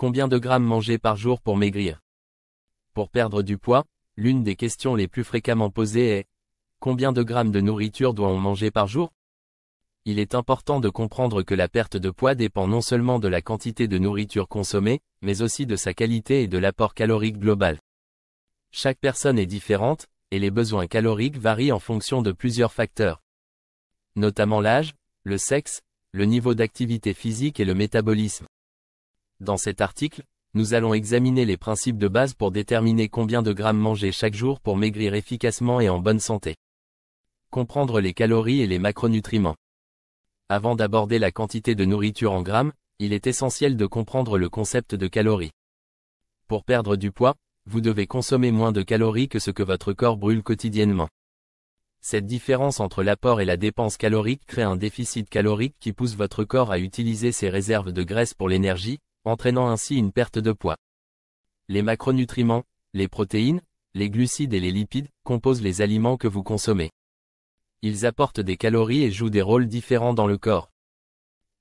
Combien de grammes manger par jour pour maigrir? Pour perdre du poids, l'une des questions les plus fréquemment posées est: combien de grammes de nourriture doit-on manger par jour? Il est important de comprendre que la perte de poids dépend non seulement de la quantité de nourriture consommée, mais aussi de sa qualité et de l'apport calorique global. Chaque personne est différente, et les besoins caloriques varient en fonction de plusieurs facteurs, notamment l'âge, le sexe, le niveau d'activité physique et le métabolisme. Dans cet article, nous allons examiner les principes de base pour déterminer combien de grammes manger chaque jour pour maigrir efficacement et en bonne santé. Comprendre les calories et les macronutriments. Avant d'aborder la quantité de nourriture en grammes, il est essentiel de comprendre le concept de calories. Pour perdre du poids, vous devez consommer moins de calories que ce que votre corps brûle quotidiennement. Cette différence entre l'apport et la dépense calorique crée un déficit calorique qui pousse votre corps à utiliser ses réserves de graisse pour l'énergie, entraînant ainsi une perte de poids. Les macronutriments, les protéines, les glucides et les lipides, composent les aliments que vous consommez. Ils apportent des calories et jouent des rôles différents dans le corps.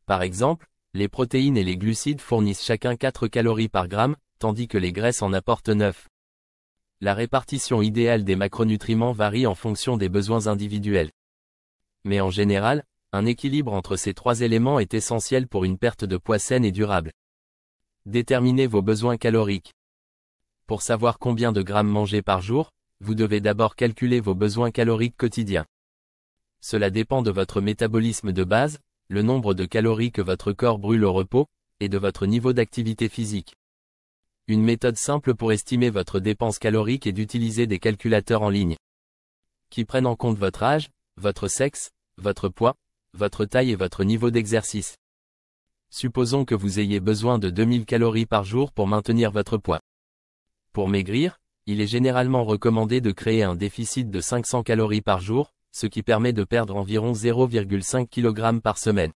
Par exemple, les protéines et les glucides fournissent chacun 4 calories par gramme, tandis que les graisses en apportent 9. La répartition idéale des macronutriments varie en fonction des besoins individuels. Mais en général, un équilibre entre ces 3 éléments est essentiel pour une perte de poids saine et durable. Déterminez vos besoins caloriques. Pour savoir combien de grammes manger par jour, vous devez d'abord calculer vos besoins caloriques quotidiens. Cela dépend de votre métabolisme de base, le nombre de calories que votre corps brûle au repos, et de votre niveau d'activité physique. Une méthode simple pour estimer votre dépense calorique est d'utiliser des calculateurs en ligne, qui prennent en compte votre âge, votre sexe, votre poids, votre taille et votre niveau d'exercice. Supposons que vous ayez besoin de 2000 calories par jour pour maintenir votre poids. Pour maigrir, il est généralement recommandé de créer un déficit de 500 calories par jour, ce qui permet de perdre environ 0,5 kg par semaine.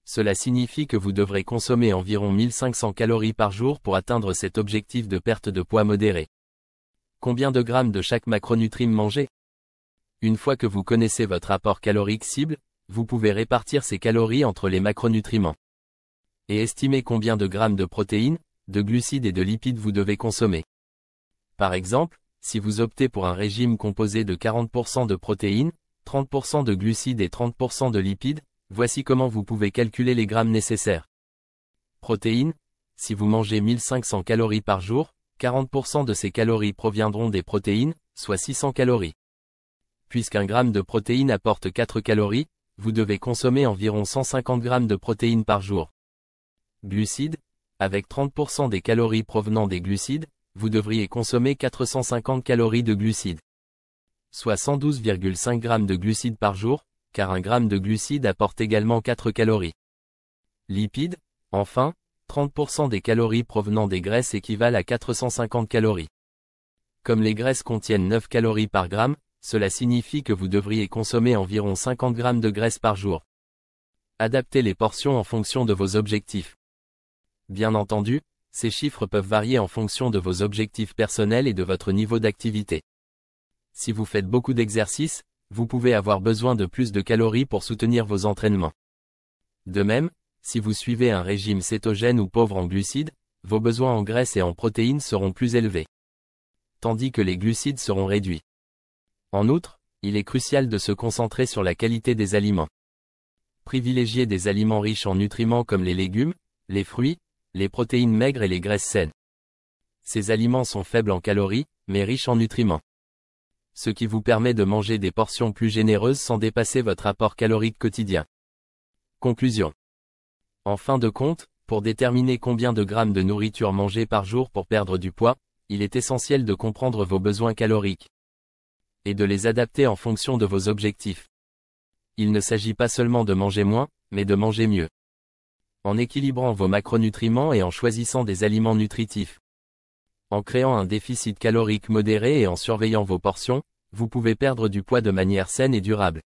Cela signifie que vous devrez consommer environ 1500 calories par jour pour atteindre cet objectif de perte de poids modéré. Combien de grammes de chaque macronutriment manger? Une fois que vous connaissez votre apport calorique cible, vous pouvez répartir ces calories entre les macronutriments et estimer combien de grammes de protéines, de glucides et de lipides vous devez consommer. Par exemple, si vous optez pour un régime composé de 40% de protéines, 30% de glucides et 30% de lipides, voici comment vous pouvez calculer les grammes nécessaires. Protéines, si vous mangez 1500 calories par jour, 40% de ces calories proviendront des protéines, soit 600 calories. Puisqu'un gramme de protéines apporte 4 calories, vous devez consommer environ 150 grammes de protéines par jour. Glucides, avec 30% des calories provenant des glucides, vous devriez consommer 450 calories de glucides, soit 112,5 grammes de glucides par jour, car un gramme de glucides apporte également 4 calories. Lipides, enfin, 30% des calories provenant des graisses équivalent à 450 calories. Comme les graisses contiennent 9 calories par gramme, cela signifie que vous devriez consommer environ 50 grammes de graisse par jour. Adaptez les portions en fonction de vos objectifs. Bien entendu, ces chiffres peuvent varier en fonction de vos objectifs personnels et de votre niveau d'activité. Si vous faites beaucoup d'exercices, vous pouvez avoir besoin de plus de calories pour soutenir vos entraînements. De même, si vous suivez un régime cétogène ou pauvre en glucides, vos besoins en graisse et en protéines seront plus élevés, tandis que les glucides seront réduits. En outre, il est crucial de se concentrer sur la qualité des aliments. Privilégiez des aliments riches en nutriments comme les légumes, les fruits, les protéines maigres et les graisses saines. Ces aliments sont faibles en calories, mais riches en nutriments, ce qui vous permet de manger des portions plus généreuses sans dépasser votre apport calorique quotidien. Conclusion. En fin de compte, pour déterminer combien de grammes de nourriture manger par jour pour perdre du poids, il est essentiel de comprendre vos besoins caloriques et de les adapter en fonction de vos objectifs. Il ne s'agit pas seulement de manger moins, mais de manger mieux, en équilibrant vos macronutriments et en choisissant des aliments nutritifs. En créant un déficit calorique modéré et en surveillant vos portions, vous pouvez perdre du poids de manière saine et durable.